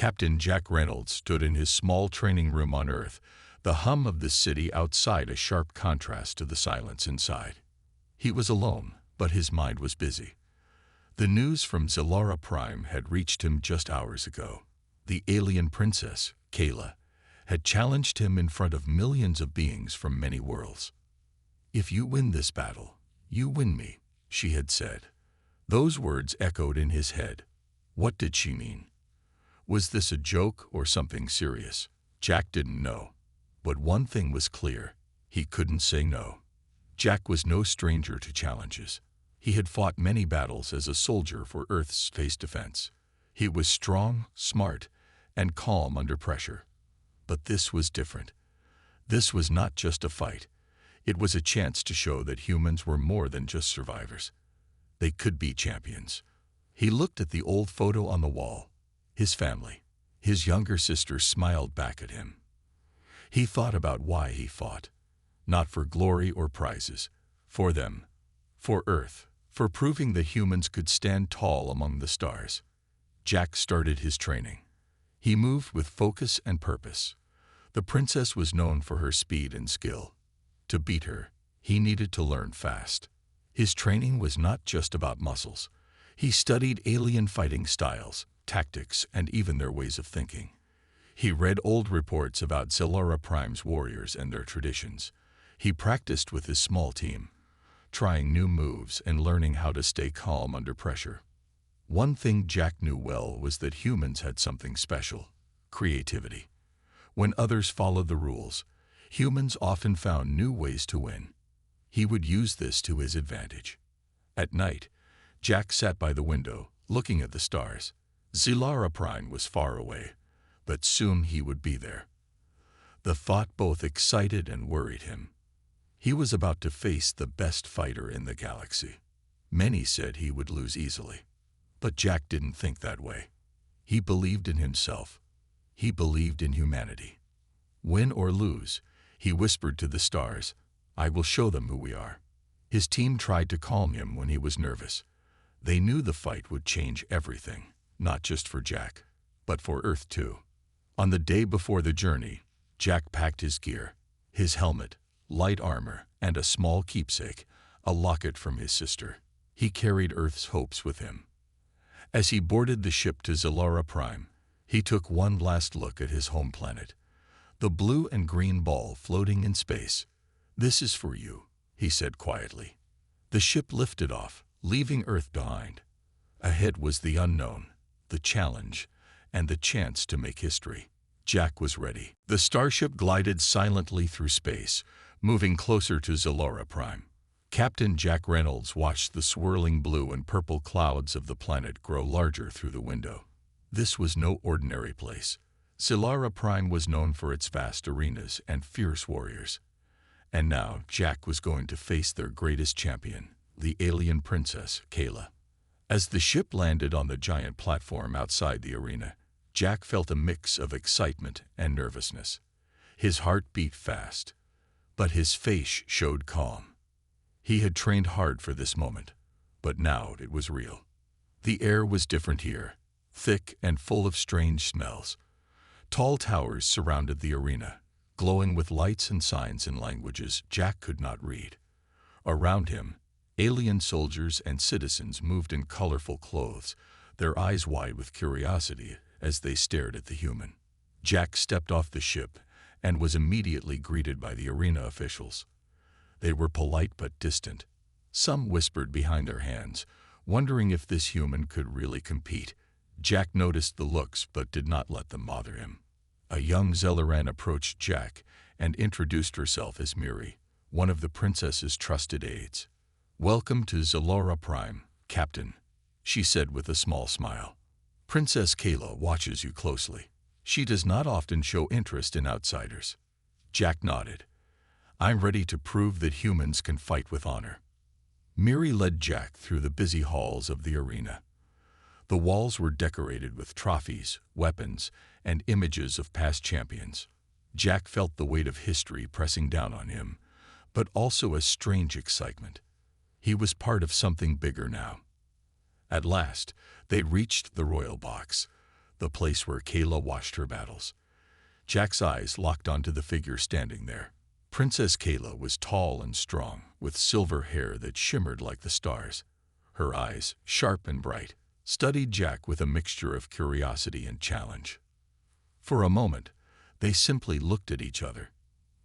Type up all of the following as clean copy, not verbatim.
Captain Jack Reynolds stood in his small training room on Earth, the hum of the city outside a sharp contrast to the silence inside. He was alone, but his mind was busy. The news from Zilara Prime had reached him just hours ago. The alien princess, Kayla, had challenged him in front of millions of beings from many worlds. "If you win this battle, you win me," she had said. Those words echoed in his head. What did she mean? Was this a joke or something serious? Jack didn't know. But one thing was clear. He couldn't say no. Jack was no stranger to challenges. He had fought many battles as a soldier for Earth's space defense. He was strong, smart, and calm under pressure. But this was different. This was not just a fight. It was a chance to show that humans were more than just survivors. They could be champions. He looked at the old photo on the wall. His family. His younger sister smiled back at him. He thought about why he fought. Not for glory or prizes. For them. For Earth. For proving that humans could stand tall among the stars. Jack started his training. He moved with focus and purpose. The princess was known for her speed and skill. To beat her, he needed to learn fast. His training was not just about muscles. He studied alien fighting styles, tactics, and even their ways of thinking. He read old reports about Zilara Prime's warriors and their traditions. He practiced with his small team, trying new moves and learning how to stay calm under pressure. One thing Jack knew well was that humans had something special: creativity. When others followed the rules, humans often found new ways to win. He would use this to his advantage. At night, Jack sat by the window, looking at the stars. Zilara Prime was far away, but soon he would be there. The thought both excited and worried him. He was about to face the best fighter in the galaxy. Many said he would lose easily. But Jack didn't think that way. He believed in himself. He believed in humanity. Win or lose, he whispered to the stars, "I will show them who we are." His team tried to calm him when he was nervous. They knew the fight would change everything, not just for Jack, but for Earth too. On the day before the journey, Jack packed his gear, his helmet, light armor, and a small keepsake, a locket from his sister. He carried Earth's hopes with him. As he boarded the ship to Zilara Prime, he took one last look at his home planet. The blue and green ball floating in space. "This is for you," he said quietly. The ship lifted off, leaving Earth behind. Ahead was the unknown, the challenge, and the chance to make history. Jack was ready. The starship glided silently through space, moving closer to Zilara Prime. Captain Jack Reynolds watched the swirling blue and purple clouds of the planet grow larger through the window. This was no ordinary place. Zilara Prime was known for its vast arenas and fierce warriors. And now Jack was going to face their greatest champion, the alien princess, Kayla. As the ship landed on the giant platform outside the arena, Jack felt a mix of excitement and nervousness. His heart beat fast, but his face showed calm. He had trained hard for this moment, but now it was real. The air was different here, thick and full of strange smells. Tall towers surrounded the arena, glowing with lights and signs in languages Jack could not read. Around him, alien soldiers and citizens moved in colorful clothes, their eyes wide with curiosity as they stared at the human. Jack stepped off the ship and was immediately greeted by the arena officials. They were polite but distant. Some whispered behind their hands, wondering if this human could really compete. Jack noticed the looks but did not let them bother him. A young Zelleran approached Jack and introduced herself as Miri, one of the princess's trusted aides. "Welcome to Zilara Prime, Captain," she said with a small smile. "Princess Kayla watches you closely. She does not often show interest in outsiders." Jack nodded. "I'm ready to prove that humans can fight with honor." Miri led Jack through the busy halls of the arena. The walls were decorated with trophies, weapons, and images of past champions. Jack felt the weight of history pressing down on him, but also a strange excitement. He was part of something bigger now. At last, they reached the royal box. the place where Kayla watched her battles. Jack's eyes locked onto the figure standing there. Princess Kayla was tall and strong, with silver hair that shimmered like the stars. Her eyes, sharp and bright, studied Jack with a mixture of curiosity and challenge. For a moment, they simply looked at each other.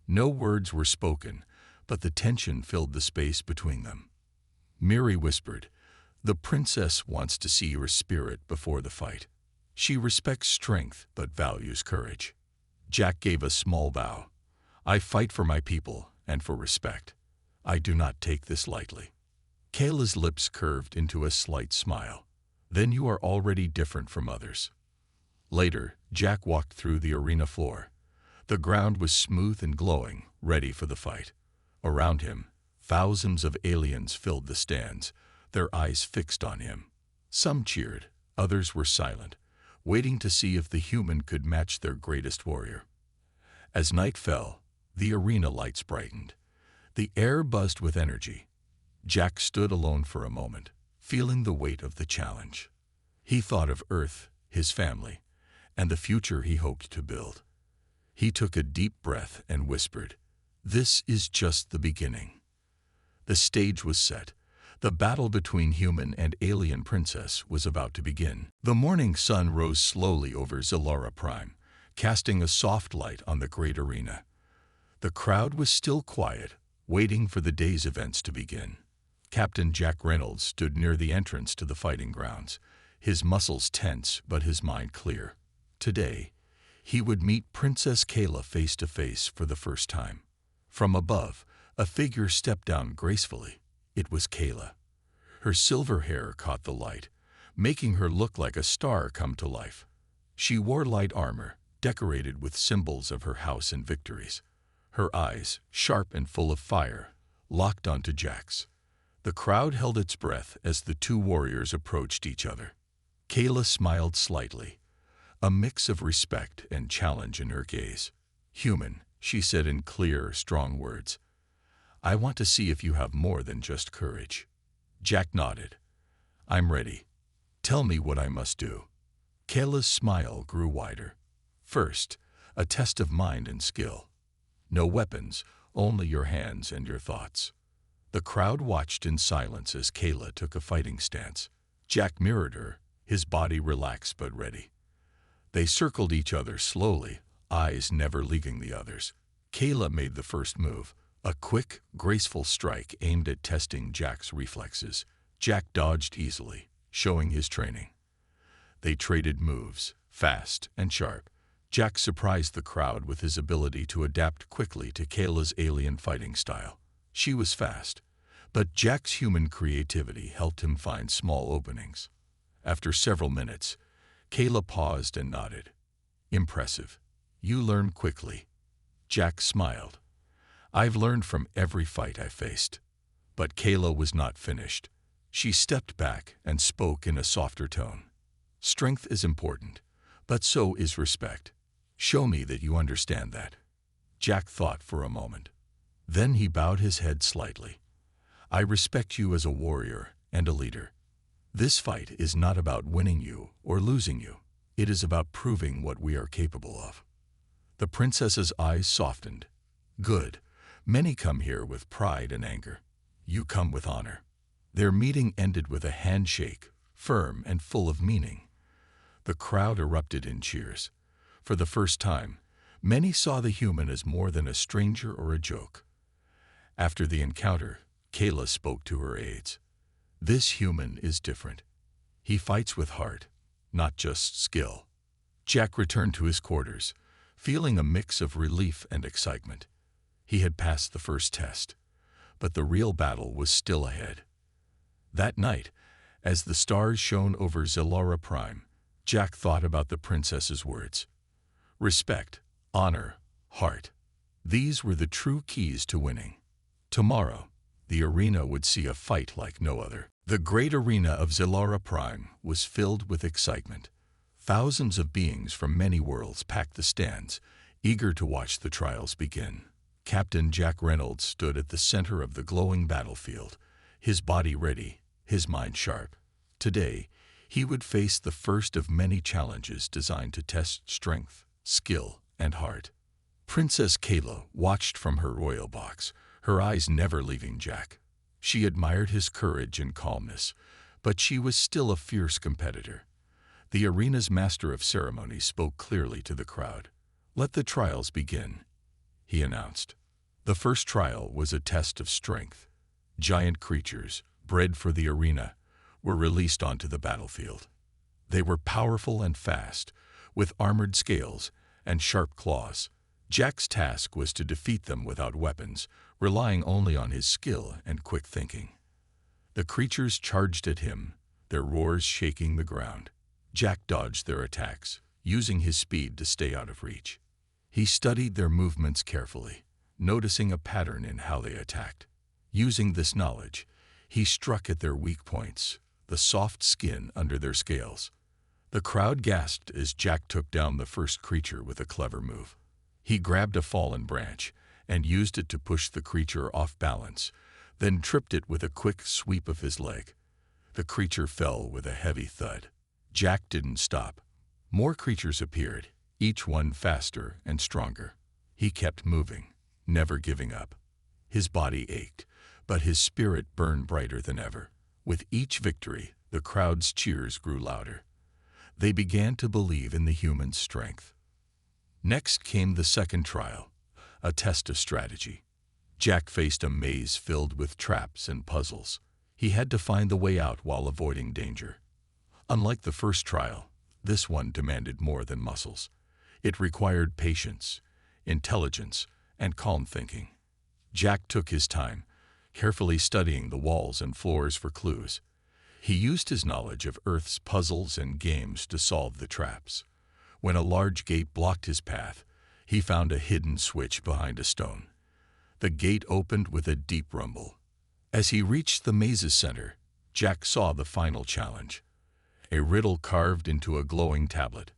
No words were spoken, but the tension filled the space between them. Miri whispered, "The princess wants to see your spirit before the fight. She respects strength but values courage." Jack gave a small bow. "I fight for my people and for respect. I do not take this lightly." Kayla's lips curved into a slight smile. "Then you are already different from others." Later, Jack walked through the arena floor. The ground was smooth and glowing, ready for the fight. Around him, thousands of aliens filled the stands, their eyes fixed on him. Some cheered, others were silent, waiting to see if the human could match their greatest warrior. As night fell, the arena lights brightened. The air buzzed with energy. Jack stood alone for a moment, feeling the weight of the challenge. He thought of Earth, his family, and the future he hoped to build. He took a deep breath and whispered, "This is just the beginning." The stage was set. The battle between human and alien princess was about to begin. The morning sun rose slowly over Zilara Prime, casting a soft light on the great arena. The crowd was still quiet, waiting for the day's events to begin. Captain Jack Reynolds stood near the entrance to the fighting grounds, his muscles tense but his mind clear. Today, he would meet Princess Kayla face to face for the first time. From above, a figure stepped down gracefully. It was Kayla. Her silver hair caught the light, making her look like a star come to life. She wore light armor, decorated with symbols of her house and victories. Her eyes, sharp and full of fire, locked onto Jack's. The crowd held its breath as the two warriors approached each other. Kayla smiled slightly, a mix of respect and challenge in her gaze. "Human," she said in clear, strong words. "I want to see if you have more than just courage." Jack nodded. "I'm ready. Tell me what I must do." Kayla's smile grew wider. "First, a test of mind and skill. No weapons, only your hands and your thoughts." The crowd watched in silence as Kayla took a fighting stance. Jack mirrored her, his body relaxed but ready. They circled each other slowly, eyes never leaving the others. Kayla made the first move, a quick, graceful strike aimed at testing Jack's reflexes. Jack dodged easily, showing his training. They traded moves, fast and sharp. Jack surprised the crowd with his ability to adapt quickly to Kayla's alien fighting style. She was fast, but Jack's human creativity helped him find small openings. After several minutes, Kayla paused and nodded. "Impressive. You learn quickly." Jack smiled. "I've learned from every fight I faced." But Kayla was not finished. She stepped back and spoke in a softer tone. "Strength is important, but so is respect. Show me that you understand that." Jack thought for a moment. Then he bowed his head slightly. "I respect you as a warrior and a leader. This fight is not about winning you or losing you. It is about proving what we are capable of." The princess's eyes softened. "Good. Many come here with pride and anger. You come with honor." Their meeting ended with a handshake, firm and full of meaning. The crowd erupted in cheers. For the first time, many saw the human as more than a stranger or a joke. After the encounter, Kayla spoke to her aides. "This human is different. He fights with heart, not just skill." Jack returned to his quarters, feeling a mix of relief and excitement. He had passed the first test, but the real battle was still ahead. That night, as the stars shone over Zilara Prime, Jack thought about the princess's words. Respect, honor, heart. These were the true keys to winning. Tomorrow, the arena would see a fight like no other. The great arena of Zilara Prime was filled with excitement. Thousands of beings from many worlds packed the stands, eager to watch the trials begin. Captain Jack Reynolds stood at the center of the glowing battlefield, his body ready, his mind sharp. Today, He would face the first of many challenges designed to test strength, skill, and heart. Princess Kayla watched from her royal box, her eyes never leaving Jack. She admired his courage and calmness, but she was still a fierce competitor. The arena's master of ceremonies spoke clearly to the crowd. "Let the trials begin," he announced. The first trial was a test of strength. Giant creatures, bred for the arena, were released onto the battlefield. They were powerful and fast, with armored scales and sharp claws. Jack's task was to defeat them without weapons, relying only on his skill and quick thinking. The creatures charged at him, their roars shaking the ground. Jack dodged their attacks, using his speed to stay out of reach. He studied their movements carefully, noticing a pattern in how they attacked. Using this knowledge, he struck at their weak points, the soft skin under their scales. The crowd gasped as Jack took down the first creature with a clever move. He grabbed a fallen branch and used it to push the creature off balance, then tripped it with a quick sweep of his leg. The creature fell with a heavy thud. Jack didn't stop. More creatures appeared, each one faster and stronger. He kept moving, never giving up. His body ached, but his spirit burned brighter than ever. With each victory, the crowd's cheers grew louder. They began to believe in the human's strength. Next came the second trial, a test of strategy. Jack faced a maze filled with traps and puzzles. He had to find the way out while avoiding danger. Unlike the first trial, this one demanded more than muscles. It required patience, intelligence, and calm thinking. Jack took his time, carefully studying the walls and floors for clues. He used his knowledge of Earth's puzzles and games to solve the traps. When a large gate blocked his path, he found a hidden switch behind a stone. The gate opened with a deep rumble. As he reached the maze's center, Jack saw the final challenge, a riddle carved into a glowing tablet.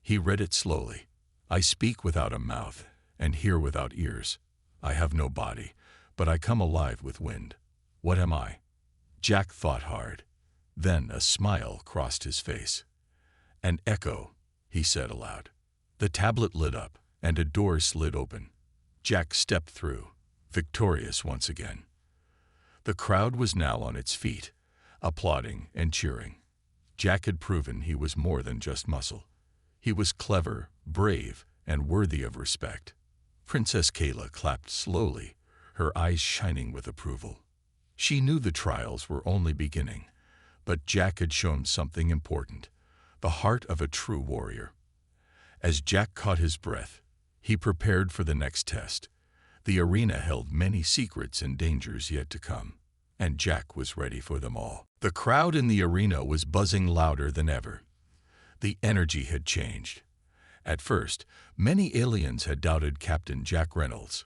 He read it slowly. "I speak without a mouth and hear without ears. I have no body, but I come alive with wind. What am I?" Jack thought hard. Then a smile crossed his face. "An echo," he said aloud. The tablet lit up, and a door slid open. Jack stepped through, victorious once again. The crowd was now on its feet, applauding and cheering. Jack had proven he was more than just muscle. He was clever, brave, and worthy of respect. Princess Kayla clapped slowly, her eyes shining with approval. She knew the trials were only beginning, but Jack had shown something important, the heart of a true warrior. As Jack caught his breath, he prepared for the next test. The arena held many secrets and dangers yet to come, and Jack was ready for them all. The crowd in the arena was buzzing louder than ever. The energy had changed. At first, many aliens had doubted Captain Jack Reynolds.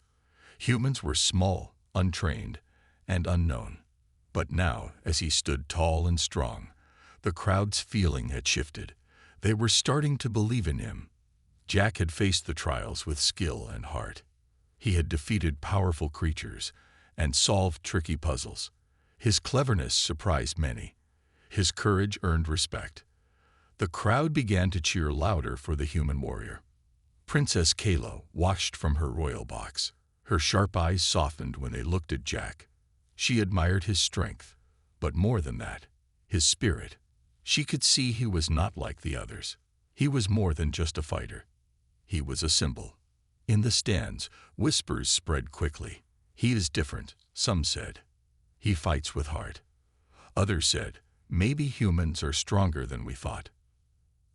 Humans were small, untrained, and unknown. But now, as he stood tall and strong, the crowd's feeling had shifted. They were starting to believe in him. Jack had faced the trials with skill and heart. He had defeated powerful creatures and solved tricky puzzles. His cleverness surprised many. His courage earned respect. The crowd began to cheer louder for the human warrior. Princess Kayla watched from her royal box. Her sharp eyes softened when they looked at Jack. She admired his strength, but more than that, his spirit. She could see he was not like the others. He was more than just a fighter. He was a symbol. In the stands, whispers spread quickly. "He is different," some said. "He fights with heart." Others said, "Maybe humans are stronger than we thought."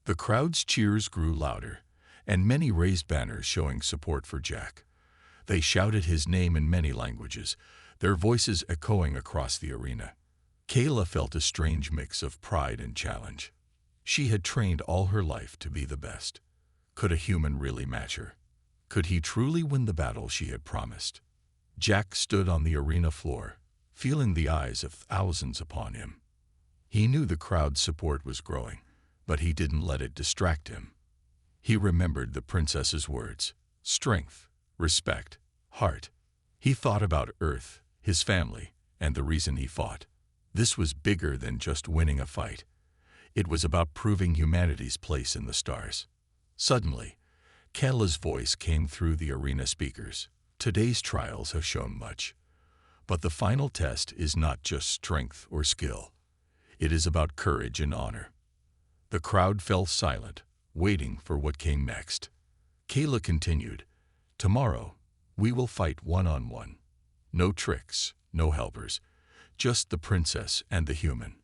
The crowd's cheers grew louder, and many raised banners showing support for Jack. They shouted his name in many languages, their voices echoing across the arena. Kayla felt a strange mix of pride and challenge. She had trained all her life to be the best. Could a human really match her? Could he truly win the battle she had promised? Jack stood on the arena floor, feeling the eyes of thousands upon him. He knew the crowd's support was growing, but he didn't let it distract him. He remembered the princess's words: strength, respect, heart. He thought about Earth, his family, and the reason he fought. This was bigger than just winning a fight. It was about proving humanity's place in the stars. Suddenly, Kayla's voice came through the arena speakers. Today's trials have shown much, but the final test is not just strength or skill. It is about courage and honor. The crowd fell silent, waiting for what came next. Kayla continued, "Tomorrow, we will fight one-on-one. No tricks, no helpers, just the princess and the human.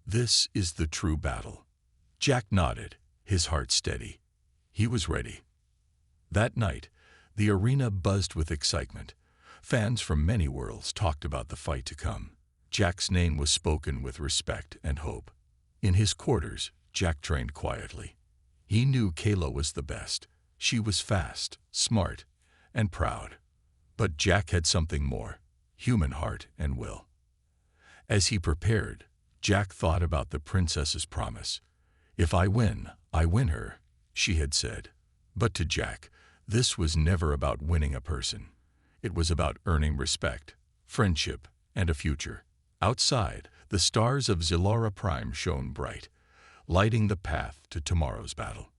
This is the true battle." Jack nodded, his heart steady. He was ready. That night, the arena buzzed with excitement. Fans from many worlds talked about the fight to come. Jack's name was spoken with respect and hope. In his quarters, Jack trained quietly. He knew Kayla was the best. She was fast, smart, and proud. But Jack had something more: human heart and will. As he prepared, Jack thought about the princess's promise. "If I win her," she had said. But to Jack, this was never about winning a person. It was about earning respect, friendship, and a future. Outside, the stars of Zillara Prime shone bright, lighting the path to tomorrow's battle.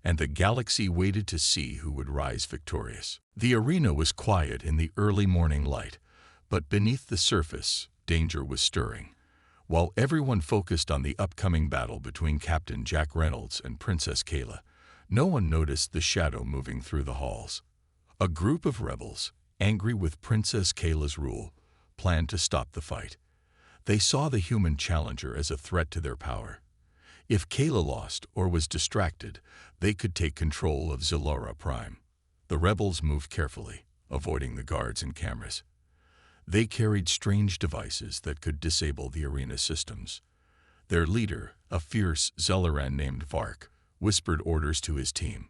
And the galaxy waited to see who would rise victorious. The arena was quiet in the early morning light, but beneath the surface, danger was stirring. While everyone focused on the upcoming battle between Captain Jack Reynolds and Princess Kayla, no one noticed the shadow moving through the halls. A group of rebels, angry with Princess Kayla's rule, planned to stop the fight. They saw the human challenger as a threat to their power. If Kayla lost or was distracted, they could take control of Zillara Prime. The rebels moved carefully, avoiding the guards and cameras. They carried strange devices that could disable the arena systems. Their leader, a fierce Zelleran named Vark, whispered orders to his team.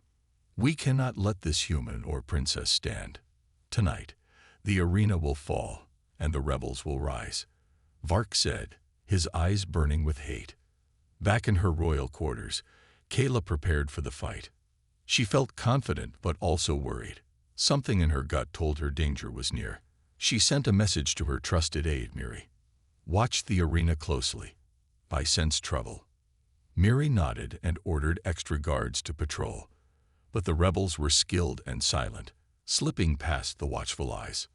"We cannot let this human or princess stand. Tonight, the arena will fall, and the rebels will rise," Vark said, his eyes burning with hate. Back in her royal quarters, Kayla prepared for the fight. She felt confident but also worried. Something in her gut told her danger was near. She sent a message to her trusted aide, Miri. "Watch the arena closely. I sense trouble." Miri nodded and ordered extra guards to patrol. But the rebels were skilled and silent, slipping past the watchful eyes.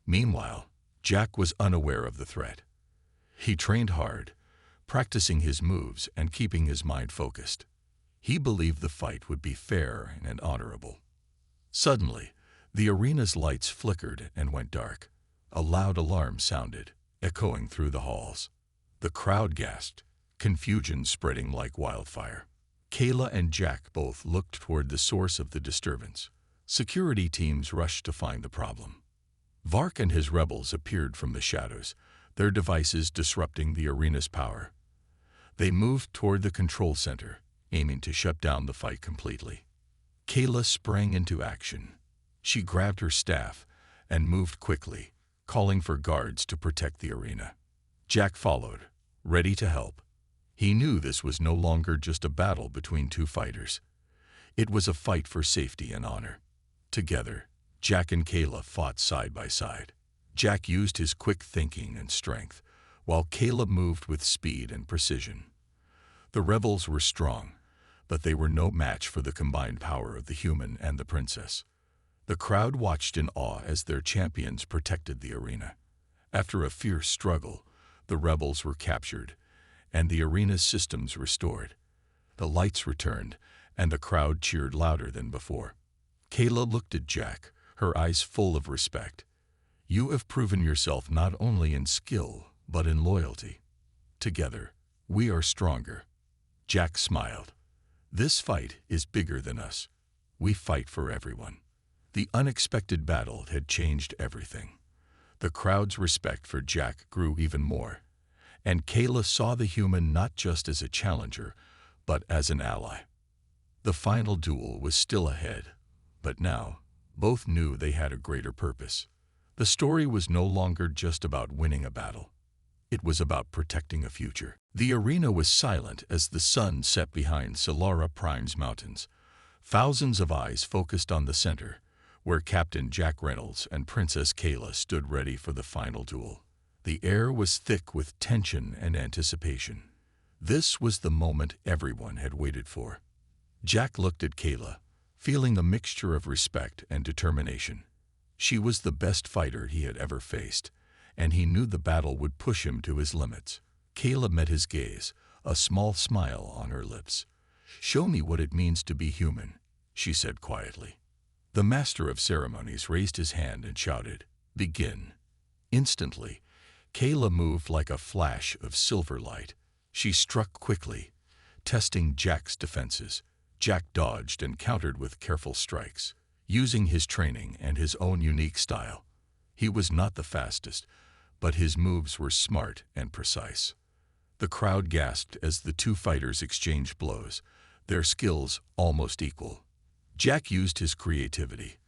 Meanwhile, Jack was unaware of the threat. He trained hard, practicing his moves and keeping his mind focused. He believed the fight would be fair and honorable. Suddenly, the arena's lights flickered and went dark. A loud alarm sounded, echoing through the halls. The crowd gasped, confusion spreading like wildfire. Kayla and Jack both looked toward the source of the disturbance. Security teams rushed to find the problem. Vark and his rebels appeared from the shadows, their devices disrupting the arena's power. They moved toward the control center, aiming to shut down the fight completely. Kayla sprang into action. She grabbed her staff and moved quickly, calling for guards to protect the arena. Jack followed, ready to help. He knew this was no longer just a battle between two fighters. It was a fight for safety and honor. Together, Jack and Kayla fought side by side. Jack used his quick thinking and strength, while Kayla moved with speed and precision. The rebels were strong, but they were no match for the combined power of the human and the princess. The crowd watched in awe as their champions protected the arena. After a fierce struggle, the rebels were captured, and the arena's systems restored. The lights returned, and the crowd cheered louder than before. Kayla looked at Jack, her eyes full of respect. "You have proven yourself not only in skill, but in loyalty. Together, we are stronger." Jack smiled. "This fight is bigger than us. We fight for everyone." The unexpected battle had changed everything. The crowd's respect for Jack grew even more, and Kayla saw the human not just as a challenger, but as an ally. The final duel was still ahead, but now, both knew they had a greater purpose. The story was no longer just about winning a battle. It was about protecting a future. The arena was silent as the sun set behind Zillara Prime's mountains. Thousands of eyes focused on the center, where Captain Jack Reynolds and Princess Kayla stood ready for the final duel. The air was thick with tension and anticipation. This was the moment everyone had waited for. Jack looked at Kayla, feeling a mixture of respect and determination. She was the best fighter he had ever faced, and he knew the battle would push him to his limits. Kayla met his gaze, a small smile on her lips. "Show me what it means to be human," she said quietly. The master of ceremonies raised his hand and shouted, "Begin." Instantly, Kayla moved like a flash of silver light. She struck quickly, testing Jack's defenses. Jack dodged and countered with careful strikes, using his training and his own unique style. He was not the fastest, but his moves were smart and precise. The crowd gasped as the two fighters exchanged blows, their skills almost equal. Jack used his creativity,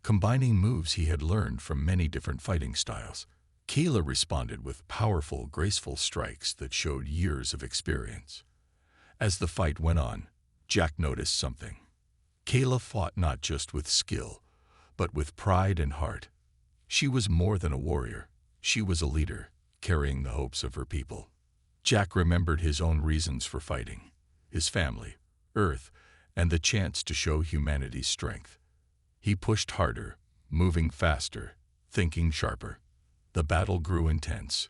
combining moves he had learned from many different fighting styles. Kayla responded with powerful, graceful strikes that showed years of experience. As the fight went on, Jack noticed something. Kayla fought not just with skill, but with pride and heart. She was more than a warrior. She was a leader, carrying the hopes of her people. Jack remembered his own reasons for fighting: his family, Earth, and the chance to show humanity's strength. He pushed harder, moving faster, thinking sharper. The battle grew intense.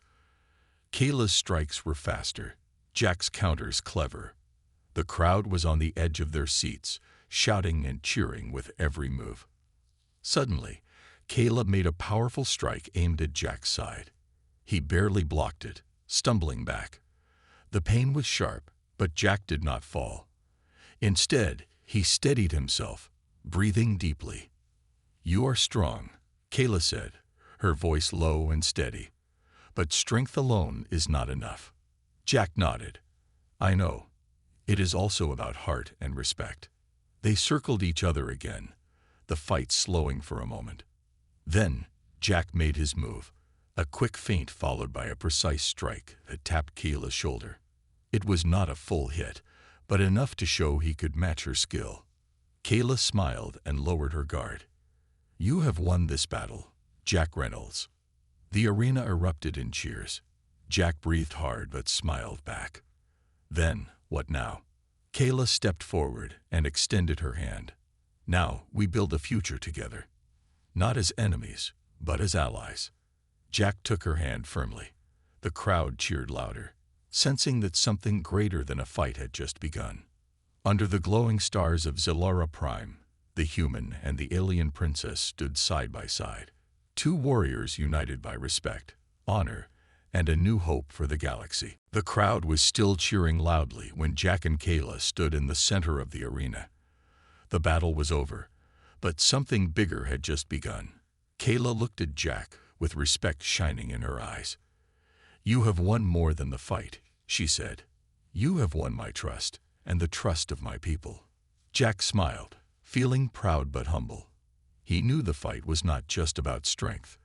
Kayla's strikes were faster, Jack's counters clever. The crowd was on the edge of their seats, shouting and cheering with every move. Suddenly, Kayla made a powerful strike aimed at Jack's side. He barely blocked it, stumbling back. The pain was sharp, but Jack did not fall. Instead, he steadied himself, breathing deeply. "You are strong," Kayla said, her voice low and steady. "But strength alone is not enough." Jack nodded. "I know. It is also about heart and respect." They circled each other again, the fight slowing for a moment. Then, Jack made his move, a quick feint followed by a precise strike that tapped Kayla's shoulder. It was not a full hit, but enough to show he could match her skill. Kayla smiled and lowered her guard. "You have won this battle, Jack Reynolds." The arena erupted in cheers. Jack breathed hard but smiled back. "Then, what now?" Kayla stepped forward and extended her hand. "Now we build a future together. Not as enemies, but as allies." Jack took her hand firmly. The crowd cheered louder, sensing that something greater than a fight had just begun. Under the glowing stars of Zilara Prime, the human and the alien princess stood side by side. Two warriors united by respect, honor, and a new hope for the galaxy. The crowd was still cheering loudly when Jack and Kayla stood in the center of the arena. The battle was over, but something bigger had just begun. Kayla looked at Jack with respect shining in her eyes. "You have won more than the fight," she said. "You have won my trust and the trust of my people." Jack smiled, feeling proud but humble. He knew the fight was not just about strength.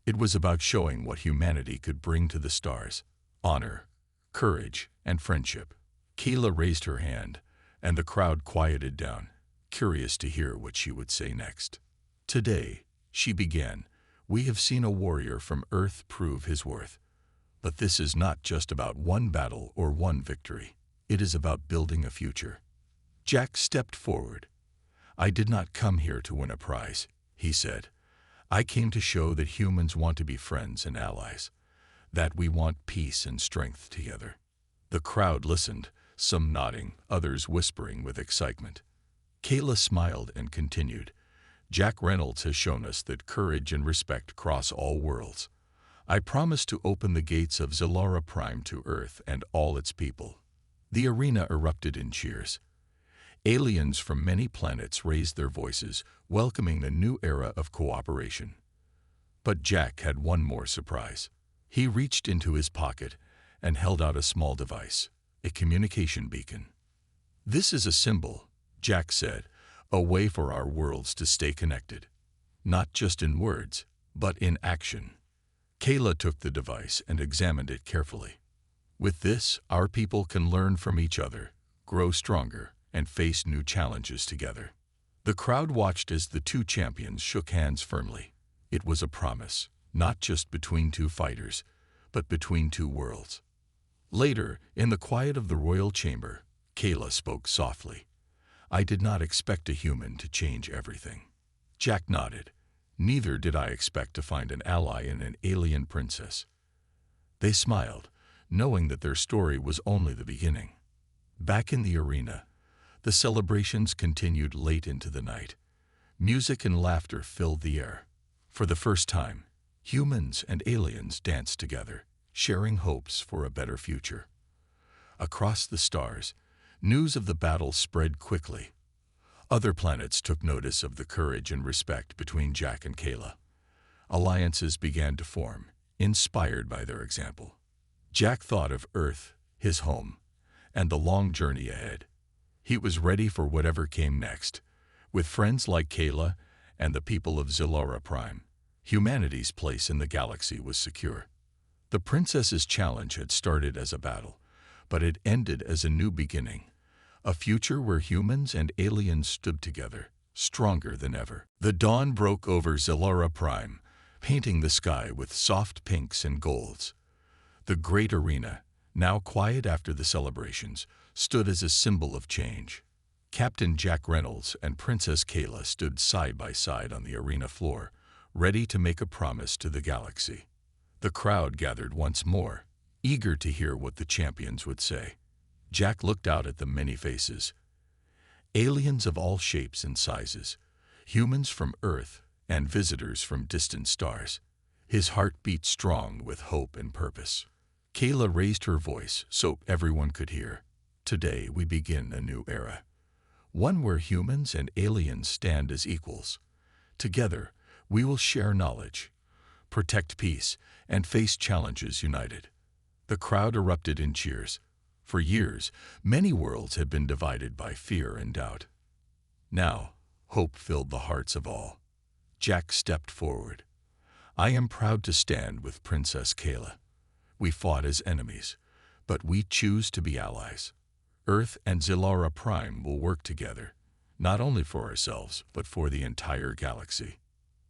It was about showing what humanity could bring to the stars: honor, courage, and friendship. Kayla raised her hand, and the crowd quieted down, curious to hear what she would say next. "Today," she began, "we have seen a warrior from Earth prove his worth. But this is not just about one battle or one victory. It is about building a future." Jack stepped forward. "I did not come here to win a prize," he said. "I came to show that humans want to be friends and allies, that we want peace and strength together." The crowd listened, some nodding, others whispering with excitement. Kayla smiled and continued, "Jack Reynolds has shown us that courage and respect cross all worlds. I promise to open the gates of Zilara Prime to Earth and all its people." The arena erupted in cheers. Aliens from many planets raised their voices, welcoming a new era of cooperation. But Jack had one more surprise. He reached into his pocket and held out a small device, a communication beacon. "This is a symbol," Jack said, "a way for our worlds to stay connected. Not just in words, but in action." Kayla took the device and examined it carefully. "With this, our people can learn from each other, grow stronger, and face new challenges together." The crowd watched as the two champions shook hands firmly. It was a promise, not just between two fighters, but between two worlds. Later, in the quiet of the royal chamber, Kayla spoke softly. I did not expect a human to change everything. Jack nodded. Neither did I expect to find an ally in an alien princess. They smiled, knowing that their story was only the beginning. Back in the arena, the celebrations continued late into the night. Music and laughter filled the air. For the first time, humans and aliens danced together, sharing hopes for a better future. Across the stars, news of the battle spread quickly. Other planets took notice of the courage and respect between Jack and Kayla. Alliances began to form, inspired by their example. Jack thought of Earth, his home, and the long journey ahead. He was ready for whatever came next. With friends like Kayla and the people of Zilora Prime, humanity's place in the galaxy was secure. The princess's challenge had started as a battle, but it ended as a new beginning. A future where humans and aliens stood together, stronger than ever. The dawn broke over Zilora Prime, painting the sky with soft pinks and golds. The great arena, now quiet after the celebrations, stood as a symbol of change. Captain Jack Reynolds and Princess Kayla stood side by side on the arena floor, ready to make a promise to the galaxy. The crowd gathered once more, eager to hear what the champions would say. Jack looked out at the many faces. Aliens of all shapes and sizes, humans from Earth and visitors from distant stars. His heart beat strong with hope and purpose. Kayla raised her voice so everyone could hear. Today we begin a new era. One where humans and aliens stand as equals. Together, we will share knowledge, protect peace, and face challenges united. The crowd erupted in cheers. For years, many worlds had been divided by fear and doubt. Now, hope filled the hearts of all. Jack stepped forward. I am proud to stand with Princess Kayla. We fought as enemies, but we choose to be allies. Earth and Zilora Prime will work together, not only for ourselves, but for the entire galaxy.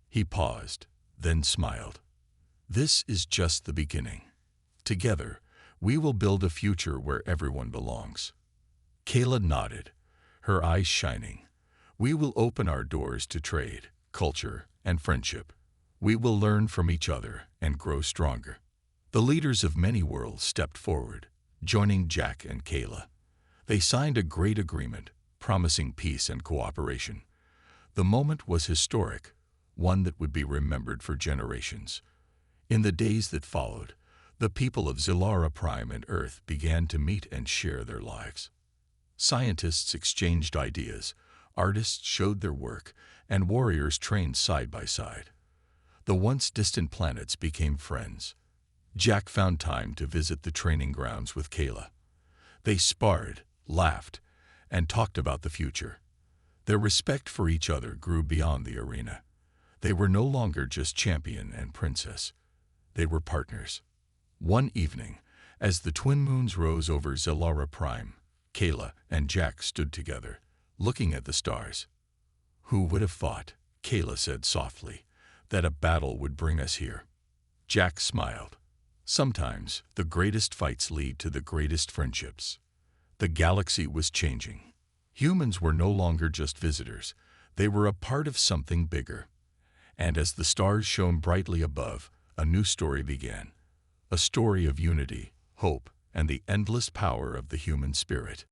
He paused, then smiled. This is just the beginning. Together, we will build a future where everyone belongs. Kayla nodded, her eyes shining. We will open our doors to trade, culture, and friendship. We will learn from each other and grow stronger. The leaders of many worlds stepped forward, joining Jack and Kayla. They signed a great agreement, promising peace and cooperation. The moment was historic, one that would be remembered for generations. In the days that followed, the people of Zilora Prime and Earth began to meet and share their lives. Scientists exchanged ideas, artists showed their work, and warriors trained side by side. The once distant planets became friends. Jack found time to visit the training grounds with Kayla. They sparred, laughed, and talked about the future. Their respect for each other grew beyond the arena. They were no longer just champion and princess. They were partners. One evening, as the twin moons rose over Zilora Prime, Kayla and Jack stood together, looking at the stars. Who would have thought, Kayla said softly, that a battle would bring us here? Jack smiled. Sometimes, the greatest fights lead to the greatest friendships. The galaxy was changing. Humans were no longer just visitors. They were a part of something bigger. And as the stars shone brightly above, a new story began. A story of unity, hope, and the endless power of the human spirit.